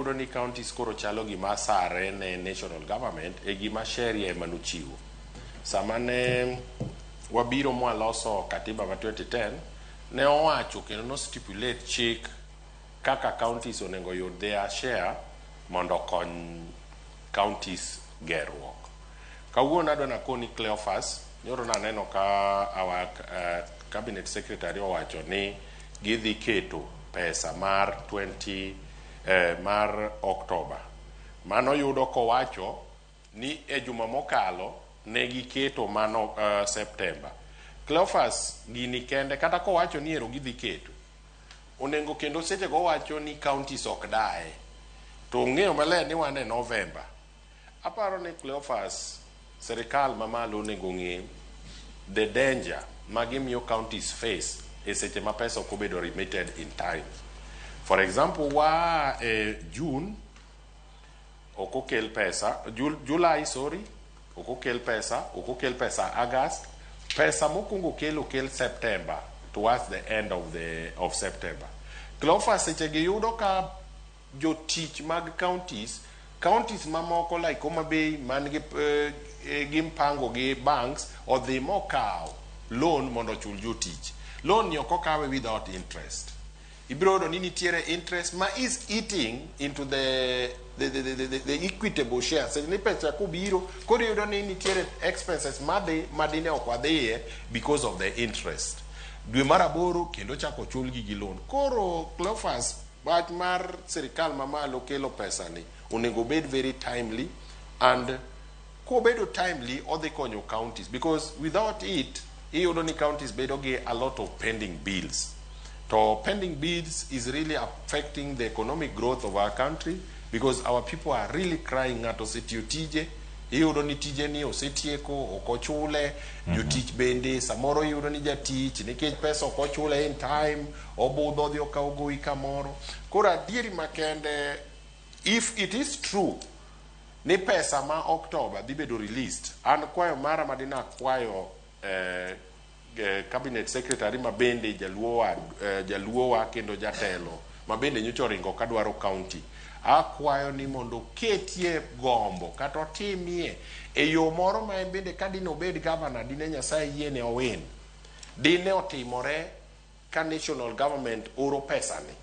Ni Kaontis koro chalo gima sare ne national government e gima sheria manuchiwo. Sama ne wabiro mwaloso katiba ma 2010 ne owacho kendo no stipulate chik kaka counties onengo yud their share mondo kony counties gerruok. Kawuono adwa nakoni Cleophas, nyoro naneno ka our cabinet secretary owacho ni gidhi keto pesa mar mar Oktoba. Mano yudo kowacho ni e juma mokalo ne giketo mano Septemba. Cleophas gini kende kata kowacho ni ero gidhi keto. Onengo kendo seche go wacho ni counties ok dae. To ng'eyo maler ni wan e November. Aparo ni Cleophas serikal mamalo onego ng'e the danger magimiyo counties face e seche ma pesa ok obedo remitted in time. For example, June, okokel pesa, July, sorry, okokel pesa, August, pesa mokungo okel September, towards the end of September. Cleophas seche giyudo ka jotich mag counties mamoko like Homa Bay man gi mpango gi banks odhi mokaw loan mondo chul jotich. Loan ni ok okawe without interest. Ibrodo ni nitiere interest ma is eating into the equitable shares. Ni pesa kubiro kodi yudo ni nitiere expenses madine okwadhiye because of the interest. Dwe maraboro kendo chako chulgi gi loan. Koro Cleophas bat mar serikal mamalo kelo pesa ni onego bed very timely, and ko bedo timely odhi konyo counties, because without it iyudo ni counties bedo gi a lot of pending bills. So pending bills is really affecting the economic growth of our country, because our people are really crying out osetiyo tije, iyudo ni tije ni osetieko okochule, jotich bende samoro iyudo ni jatich nikech pesa okochule in time, obudho dhi okaw gowi kamoro. Koro adieri makende, if it is true ni pesa ma October dhi bedo released, an kwayo mara madina kwayo cabinet secretary mabende jaluowa kendo jatelo mabende nyocha oringo kadwaro county, akwayo ni mondo ketie gombo kata otimie e yo moro ma bende kadine obed governor dine Nyasaye yiene owin, dine otimore ka national government oro pesa ni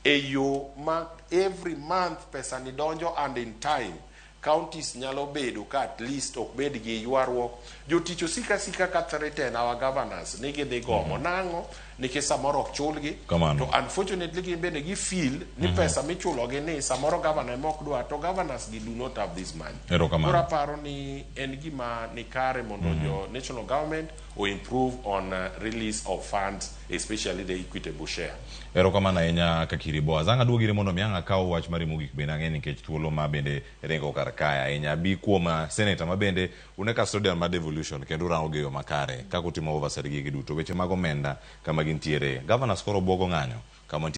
e yo ma every month pesa ni donjo and in time. Counties nyalo bedo ka at least ok bed gi ywaruok, jotich osika ka threaten our governors ni gidhi gomo nango nikech samoro ok chulgi, to unfortunately gin bende gi feel ni pesa michulogi ni samoro governor mok dwa, to governors do not have this money. Koro aparo ni en gima ni kare mondo jo national government or improve on release of funds, especially the equitable share. Erokamano ahinya Kakhiri Boaz. Anga duogire mondo mi anga kawo wach mari mogik bende ang'e nikech thuolo ma bende rengo kar kaya ahinya bi kuom senator ma bende une custodian ma devolution kendo rango geyo makare kako timo oversight gigi duto weche mag omenda kama gintiere. Governors koro buogo ng'anyo kama